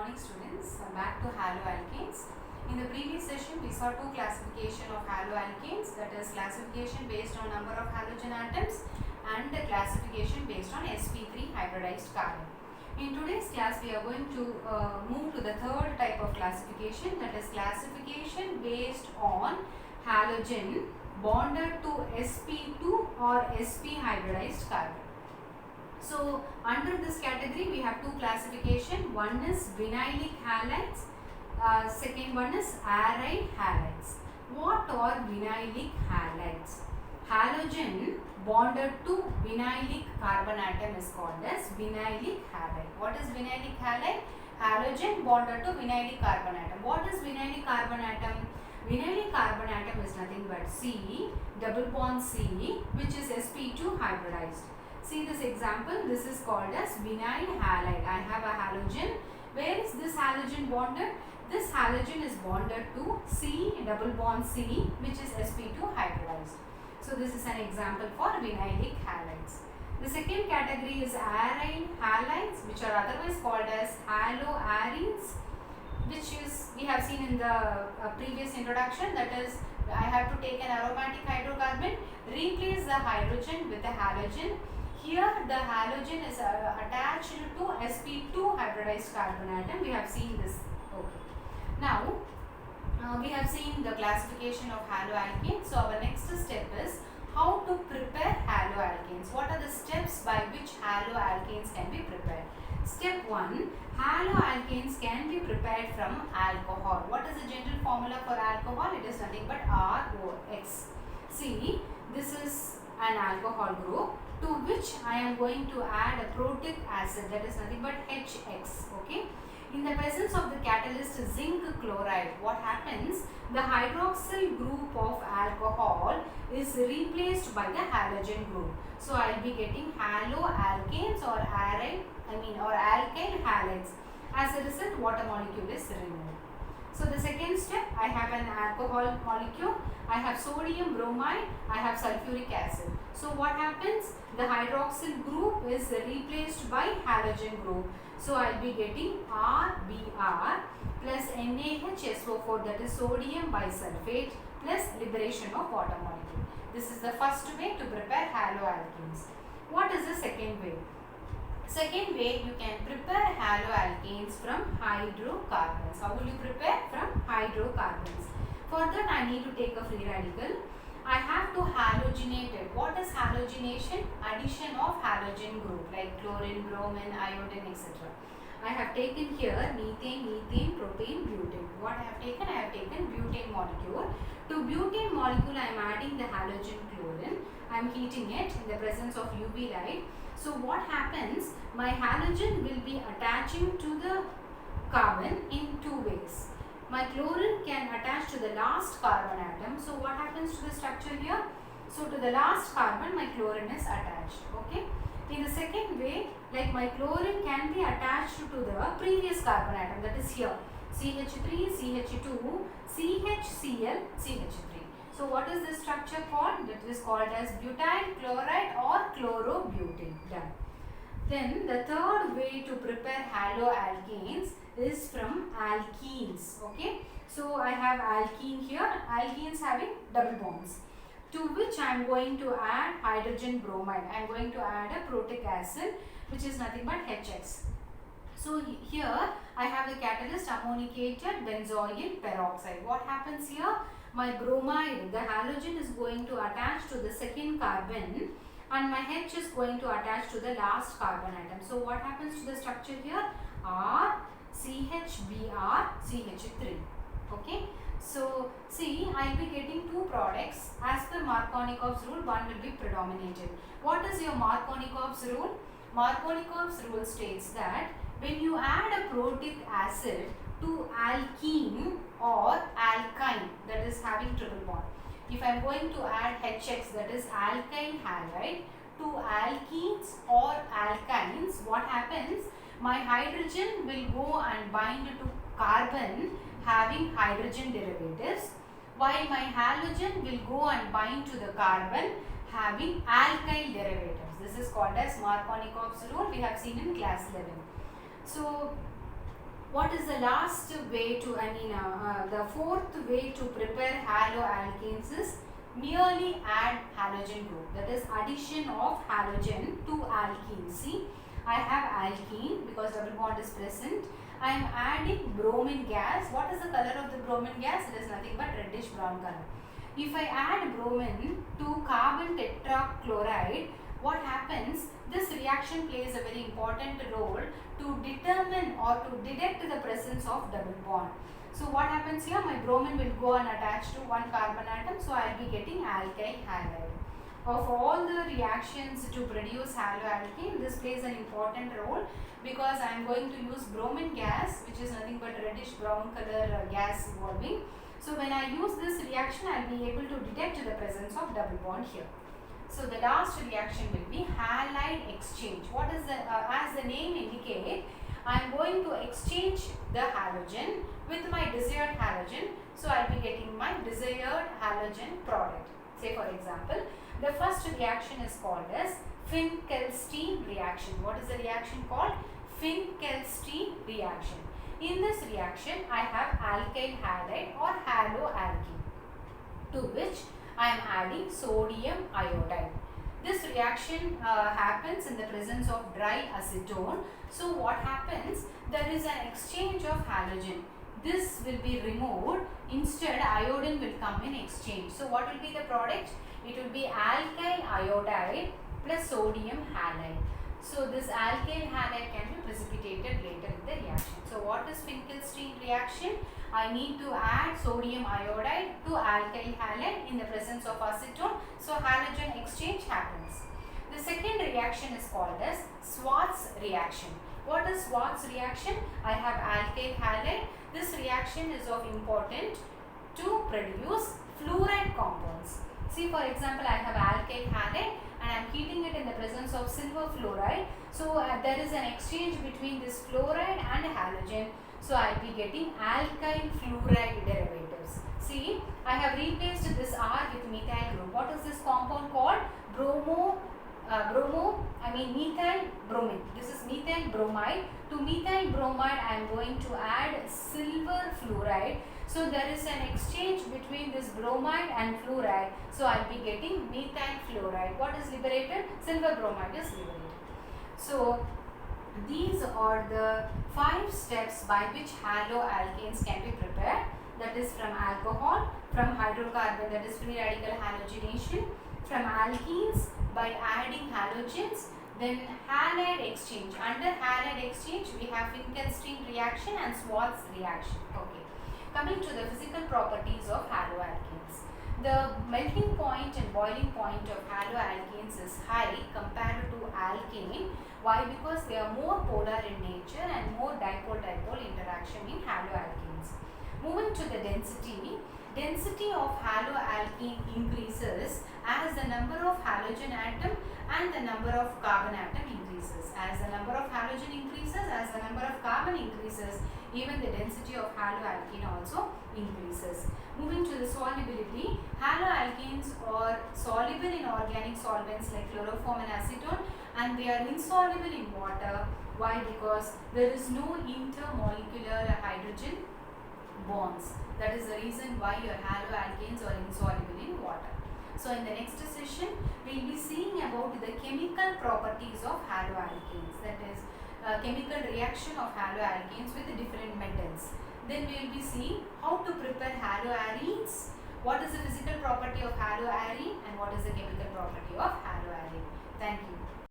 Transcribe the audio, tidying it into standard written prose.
morning students, back to haloalkanes. In the previous session we saw two classification of haloalkanes, that is classification based on number of halogen atoms and the classification based on sp3 hybridized carbon. In today's class we are going to move to the third type of classification, that is classification based on halogen bonded to sp2 or sp hybridized carbon. So under this category we have two classification. One is vinylic halides, second one is aride halides. What are vinylic halides? Halogen bonded to vinylic carbon atom is called as vinylic halide. What is vinylic halide? Halogen bonded to vinylic carbon atom. What is vinylic carbon atom? Vinylic carbon atom is nothing but C double bond C, which is sp2 hybridized. See this example, this is called as vinyl halide. I have a halogen. Where is this halogen bonded? This halogen is bonded to C double bond C, which is sp2 hybridized. So this is an example for vinylic halides. The second category is aride halides, which are otherwise called as haloarenes, which is we have seen in the previous introduction. That is, I have to take an aromatic hydrocarbon, replace the hydrogen with a halogen. Here the halogen is attached to sp2 hybridized carbon atom. We have seen this. Okay. Now we have seen the classification of haloalkanes. So our next step is how to prepare haloalkanes. What are the steps by which haloalkanes can be prepared? Step 1. Haloalkanes can be prepared from alcohol. What is the general formula for alcohol? It is nothing but ROX. See, this is an alcohol group to which I am going to add a protic acid, that is nothing but HX. Okay. In the presence of the catalyst zinc chloride, what happens? The hydroxyl group of alcohol is replaced by the halogen group. So I will be getting haloalkanes or or alkyl halides. As a result, water molecule is removed. So the second step, I have an alcohol molecule, I have sodium bromide, I have sulfuric acid. So what happens? The hydroxyl group is replaced by halogen group. So I will be getting RBr plus NaHSO4, that is sodium bisulfate, plus liberation of water molecule. This is the first way to prepare haloalkanes. What is the second way? Second way, you can prepare haloalkanes from hydrocarbons. How will you prepare? From hydrocarbons. For that I need to take a free radical. I have to halogenate it. What is halogenation? Addition of halogen group like chlorine, bromine, iodine, etc. I have taken here methane, propane, butane. What I have taken? I have taken butane molecule. To butane molecule I am adding the halogen chlorine. I am heating it in the presence of UV light. So what happens? My halogen will be attaching to the carbon in two ways. My chlorine can attach to the last carbon atom. So what happens to the structure here? So to the last carbon my chlorine is attached. Okay. In the second way, like my chlorine can be attached to the previous carbon atom, that is here. CH3, CH2, CHCl, CH3. So what is this structure called? That is called as butyl chloride or chlorobutane. Done. Then the third way to prepare haloalkanes is from alkenes. Okay. So I have alkene here. Alkenes having double bonds, to which I am going to add hydrogen bromide. I am going to add a protic acid, which is nothing but HX. So here I have the catalyst ammonicated benzoyl peroxide. What happens here? My bromide, the halogen is going to attach to the second carbon and my H is going to attach to the last carbon atom. So what happens to the structure here? R, CHBr, CH3. Okay. So see, I will be getting two products. As per Markovnikov's rule, one will be predominated. What is your Markovnikov's rule? Markovnikov's rule states that when you add a protic acid to alkene or alkyne, that is having triple bond. If I am going to add HX, that is alkyl halide, to alkenes or alkynes, what happens? My hydrogen will go and bind to carbon having hydrogen derivatives, while my halogen will go and bind to the carbon having alkyl derivatives. This is called as Markovnikov's rule. We have seen in class 11. So What is the last way to, the fourth way to prepare haloalkenes is merely add halogen group. That is addition of halogen to alkene. See, I have alkene because double bond is present. I am adding bromine gas. What is the color of the bromine gas? It is nothing but reddish brown color. If I add bromine to carbon tetrachloride, what happens? This reaction plays a very important role to determine or to detect the presence of double bond. So what happens here? My bromine will go and attach to one carbon atom, so I will be getting alkyl halide. Of all the reactions to produce haloalkene, this plays an important role because I am going to use bromine gas, which is nothing but reddish brown color gas evolving. So when I use this reaction, I will be able to detect the presence of double bond here. So the last reaction will be halide exchange. What is the, as the name indicate, I am going to exchange the halogen with my desired halogen. So I will be getting my desired halogen product. Say for example, the first reaction is called as Finkelstein reaction. What is the reaction called? Finkelstein reaction. In this reaction, I have alkyl halide or haloalkene, to which I am adding sodium iodide. This reaction happens in the presence of dry acetone. So what happens? There is an exchange of halogen. This will be removed. Instead, iodine will come in exchange. So what will be the product? It will be alkyl iodide plus sodium halide. So this alkyl halide can be precipitated later in the reaction. So what is Finkelstein reaction? I need to add sodium iodide to alkyl halide in the presence of acetone. So halogen exchange happens. The second reaction is called as Schwarz reaction. What is Schwarz reaction? I have alkyl halide. This reaction is of importance to produce fluoride compounds. See, for example, I have alkyl halide and I am heating it in the presence of silver fluoride. So there is an exchange between this fluoride and halogen. So I will be getting alkyl fluoride derivatives. See, I have replaced this R with methyl group. What is this compound called? Methyl bromide. This is methyl bromide. To methyl bromide, I am going to add silver fluoride. So there is an exchange between this bromide and fluoride. So I will be getting methyl fluoride. What is liberated? Silver bromide is liberated. So these are the 5 steps by which haloalkanes can be prepared. That is from alcohol, from hydrocarbon, that is free radical halogenation, from alkenes by adding halogens, then halide exchange. Under halide exchange, we have Finkelstein reaction and Schwarz reaction. Okay. Coming to the physical properties of haloalkanes. The melting point and boiling point of haloalkanes is high compared to alkane. Why? Because they are more polar in nature and more dipole-dipole interaction in haloalkanes. Moving to the density of haloalkene increases as the number of halogen atom and the number of carbon atom increases. As the number of halogen increases, as the number of carbon increases, even the density of haloalkene also increases. Moving to the solubility, haloalkanes are soluble in organic solvents like chloroform and acetone, and they are insoluble in water. Why? Because there is no intermolecular hydrogen bonds. That is the reason why your haloalkanes are insoluble in water. So in the next session, we will be seeing about the chemical properties of haloalkanes, that is chemical reaction of haloalkanes with different metals. Then we will be seeing how to prepare haloarenes, what is the physical property of haloarene and what is the